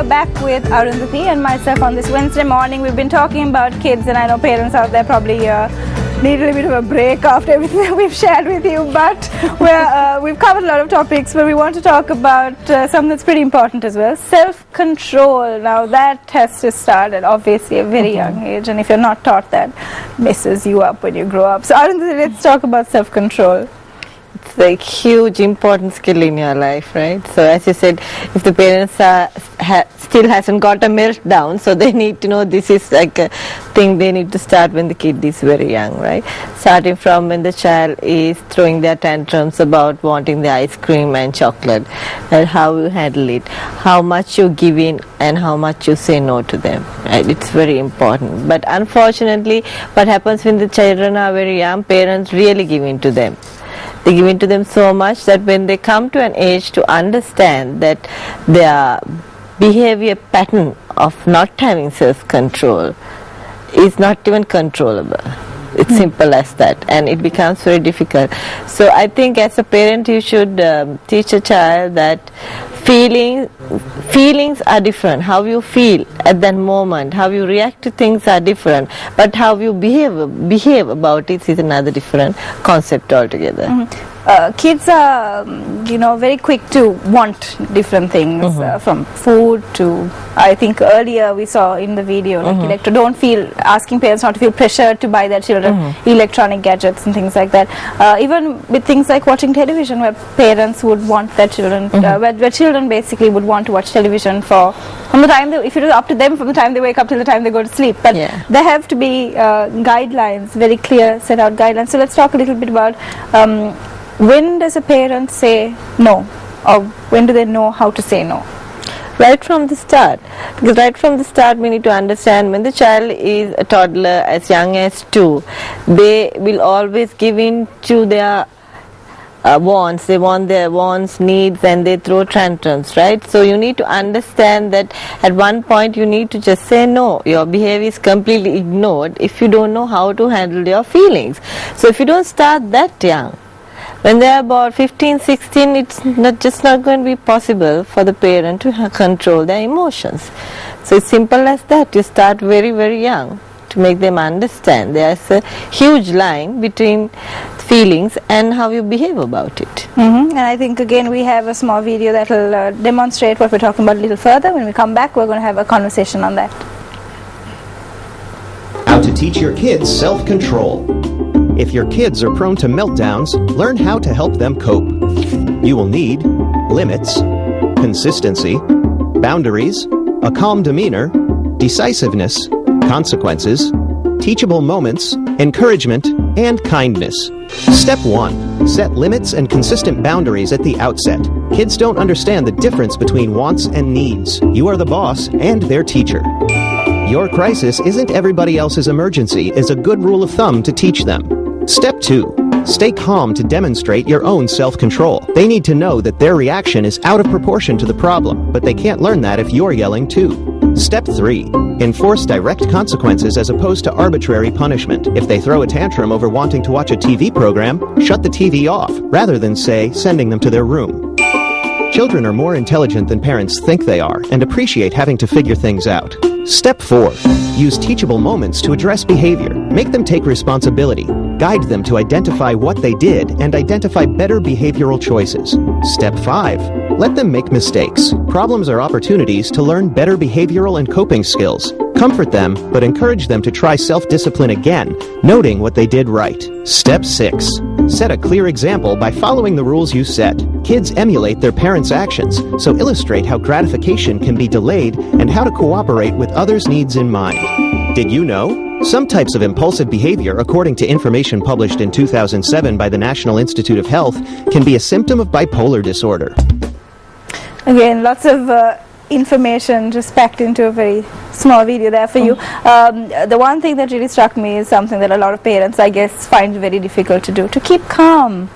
are back with Arundhati and myself on this Wednesday morning. We've been talking about kids, and I know parents out there probably need a little bit of a break after everything that we've shared with you, but we've covered a lot of topics, but we want to talk about something that's pretty important as well, self-control. Now that has to start at obviously a very young age, and if you're not taught that, messes you up when you grow up. So Arundhati, let's talk about self-control. It's a huge important skill in your life, right? So as you said, if the parents still hasn't got a meltdown, so they need to know this is like a thing they need to start when the kid is very young, right? Starting from when the child is throwing their tantrums about wanting the ice cream and chocolate, and how you handle it, how much you give in and how much you say no to them, right? It's very important. But unfortunately, what happens when the children are very young, parents really give in to them. They give in to them so much that when they come to an age to understand that their behavior pattern of not having self-control is not even controllable. It's simple as that, and it becomes very difficult. So I think as a parent you should teach a child that feelings are different. How you feel at that moment, how you react to things are different, but how you behave about it is another different concept altogether. Kids are, very quick to want different things, from food to, I think earlier we saw in the video, like asking parents not to feel pressured to buy their children electronic gadgets and things like that. Even with things like watching television, where parents would want their children, where children basically would want to watch television from the time, if it was up to them, from the time they wake up till the time they go to sleep. But there have to be guidelines, very clear set out guidelines. So let's talk a little bit about when does a parent say no, or when do they know how to say no? Right from the start, because right from the start we need to understand when the child is a toddler as young as 2, they will always give in to their wants. They want their wants, needs, and they throw tantrums, right? So you need to understand that at one point you need to just say no. Your behavior is completely ignored if you don't know how to handle your feelings. So if you don't start that young, when they are about 15, 16, it's not going to be possible for the parent to control their emotions. So it's simple as that. You start very, very young to make them understand there's a huge line between feelings and how you behave about it. And I think again we have a small video that will demonstrate what we're talking about a little further. When we come back, we're going to have a conversation on that. How to teach your kids self-control. If your kids are prone to meltdowns, learn how to help them cope. You will need limits, consistency, boundaries, a calm demeanor, decisiveness, consequences, teachable moments, encouragement, and kindness. Step 1. Set limits and consistent boundaries at the outset. Kids don't understand the difference between wants and needs. You are the boss and their teacher. Your crisis isn't everybody else's emergency is a good rule of thumb to teach them. Step 2. Stay calm to demonstrate your own self-control. They need to know that their reaction is out of proportion to the problem, but they can't learn that if you're yelling too. Step 3. Enforce direct consequences as opposed to arbitrary punishment. If they throw a tantrum over wanting to watch a TV program, shut the TV off, rather than, say, sending them to their room. Children are more intelligent than parents think they are and appreciate having to figure things out. Step 4. Use teachable moments to address behavior. Make them take responsibility. Guide them to identify what they did and identify better behavioral choices. Step 5. Let them make mistakes. Problems are opportunities to learn better behavioral and coping skills. Comfort them, but encourage them to try self-discipline again, noting what they did right. Step 6. Set a clear example by following the rules you set. Kids emulate their parents' actions, so illustrate how gratification can be delayed and how to cooperate with others' needs in mind. Did you know? Some types of impulsive behavior, according to information published in 2007 by the National Institute of Health, can be a symptom of bipolar disorder. Again, lots of information just packed into a very small video there for you. The one thing that really struck me is something that a lot of parents, I guess, find very difficult to do, to keep calm.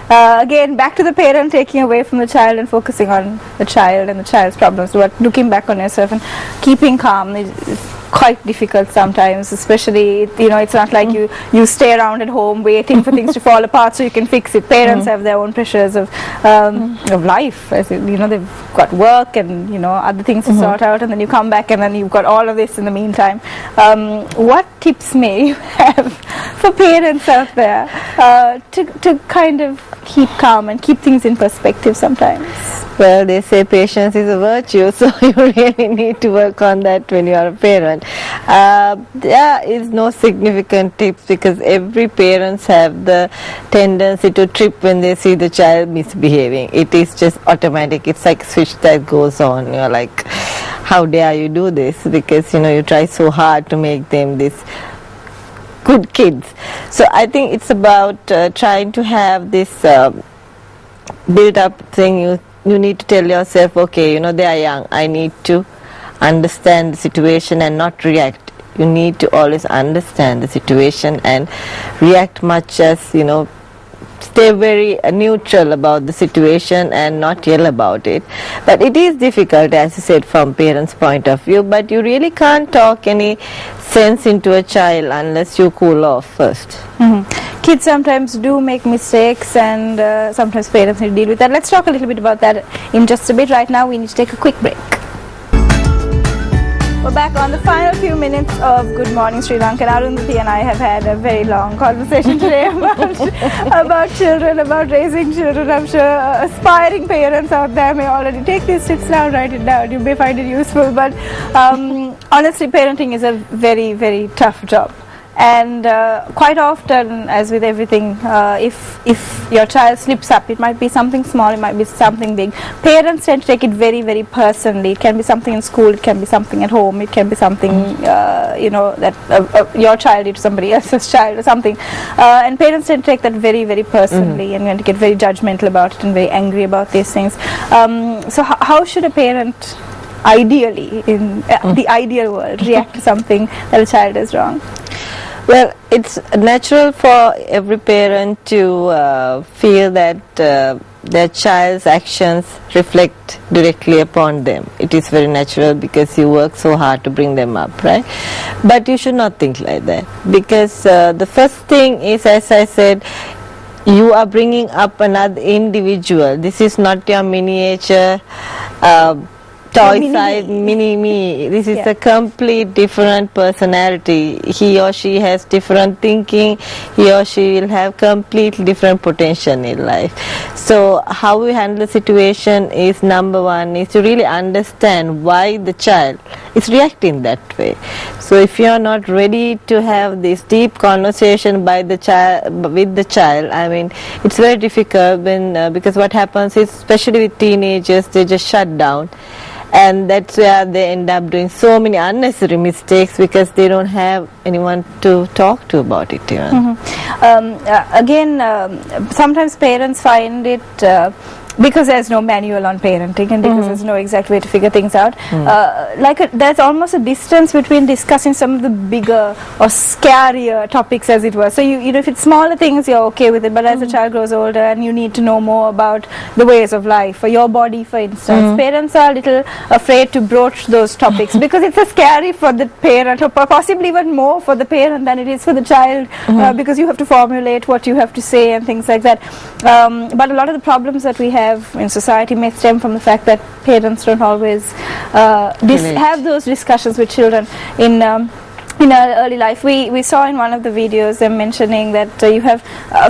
Again, back to the parent taking away from the child and focusing on the child and the child's problems, but looking back on yourself and keeping calm is quite difficult sometimes, especially, it's not like you stay around at home waiting for things to fall apart so you can fix it. Parents have their own pressures of of life. As in, they've got work and other things to sort out, and then you come back and then you've got all of this in the meantime. What tips may you have for parents out there to kind of keep calm and keep things in perspective sometimes? Well, they say patience is a virtue, so you really need to work on that when you are a parent. There is no significant tips, because every parents have the tendency to trip when they see the child misbehaving. It is just automatic. It's like a switch that goes on. You're like, how dare you do this? Because you try so hard to make them this good kids. So I think it's about trying to have this built up thing. You need to tell yourself, okay, they are young. I need to understand the situation and not react. You need to always understand the situation and react much as, stay very neutral about the situation and not yell about it. But it is difficult, as you said, from parents' point of view, but you really can't talk any sense into a child unless you cool off first. Kids sometimes do make mistakes, and sometimes parents need to deal with that. Let's talk a little bit about that in just a bit. Right now we need to take a quick break. We're back on the final few minutes of Good Morning Sri Lanka. Arundhati and I have had a very long conversation today about children, about raising children. I'm sure aspiring parents out there may already take these tips down, write it down. You may find it useful, but honestly, parenting is a very, very tough job. And quite often, as with everything, if your child slips up, it might be something small, it might be something big. Parents tend to take it very, very personally. It can be something in school, it can be something at home, it can be something that your child did to somebody else's child or something. And parents tend to take that very, very personally and going to get very judgmental about it and very angry about these things. So how should a parent ideally, in the ideal world, react to something that a child does wrong? Well, it's natural for every parent to feel that their child's actions reflect directly upon them. It is very natural, because you work so hard to bring them up, right? But you should not think like that, because the first thing is, as I said, you are bringing up another individual. This is not your miniature toy size mini-me. This is a complete different personality. He or she has different thinking. He or she will have completely different potential in life. So how we handle the situation is, number one, is to really understand why the child is reacting that way. So if you are not ready to have this deep conversation with the child, I mean, it's very difficult because what happens is, especially with teenagers, they just shut down. And that's where they end up doing so many unnecessary mistakes, because they don't have anyone to talk to about it even. Sometimes parents find it because there's no manual on parenting, and because there's no exact way to figure things out, there's almost a distance between discussing some of the bigger or scarier topics, as it were. So you know, if it's smaller things, you're okay with it, but as a child grows older and you need to know more about the ways of life, or your body, for instance, parents are a little afraid to broach those topics because it's a scary for the parent, or possibly even more for the parent than it is for the child, because you have to formulate what you have to say and things like that. But a lot of the problems that we have in society may stem from the fact that parents don't always have those discussions with children in early life. We saw in one of the videos them mentioning that you have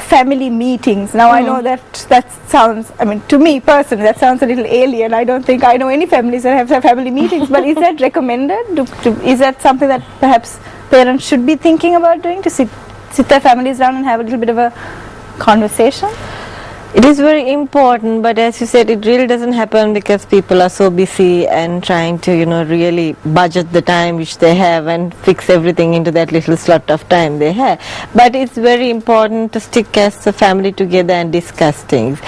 family meetings. Now I know that sounds, I mean, to me personally, that sounds a little alien. I don't think I know any families that have family meetings, but is that recommended? Is that something that perhaps parents should be thinking about doing, to sit their families down and have a little bit of a conversation? It is very important, but as you said, it really doesn't happen because people are so busy and trying to, really budget the time which they have and fix everything into that little slot of time they have. But it's very important to stick as a family together and discuss things.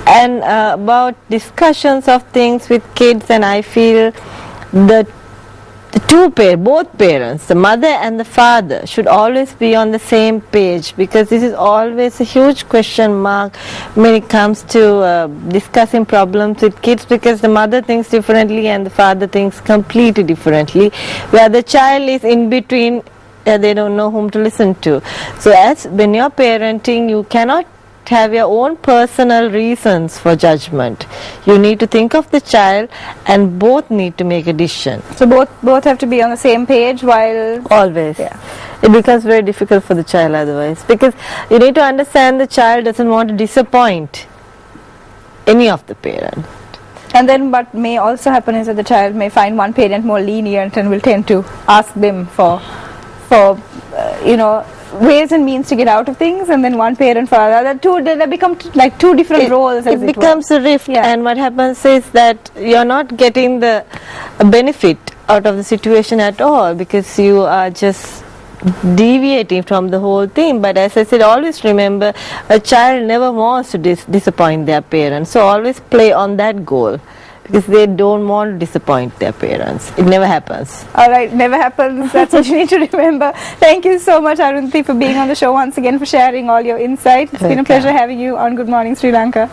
And about discussions of things with kids, and I feel both parents, the mother and the father, should always be on the same page, because this is always a huge question mark when it comes to discussing problems with kids, because the mother thinks differently and the father thinks completely differently, where the child is in between. They don't know whom to listen to. So when you're parenting, you cannot have your own personal reasons for judgment. You need to think of the child, and both need to make a decision. So both have to be on the same page while... Always. Yeah. It becomes very difficult for the child otherwise, because you need to understand the child doesn't want to disappoint any of the parents. And then what may also happen is that the child may find one parent more lenient and will tend to ask them for ways and means to get out of things, and then one parent for another. They become like two different roles. It becomes a rift, and what happens is that you're not getting the benefit out of the situation at all, because you are just deviating from the whole thing. But as I said, always remember, a child never wants to disappoint their parents, so always play on that goal, because they don't want to disappoint their parents. It never happens. Alright, never happens. That's what you need to remember. Thank you so much, Arundhati, for being on the show once again, for sharing all your insights. It's been a pleasure having you on Good Morning Sri Lanka.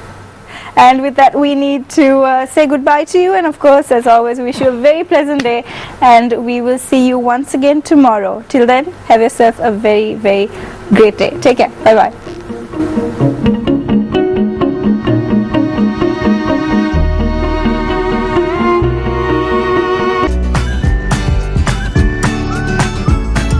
And with that, we need to say goodbye to you, and of course, as always, we wish you a very pleasant day, and we will see you once again tomorrow. Till then, have yourself a very, very great day. Take care. Bye-bye.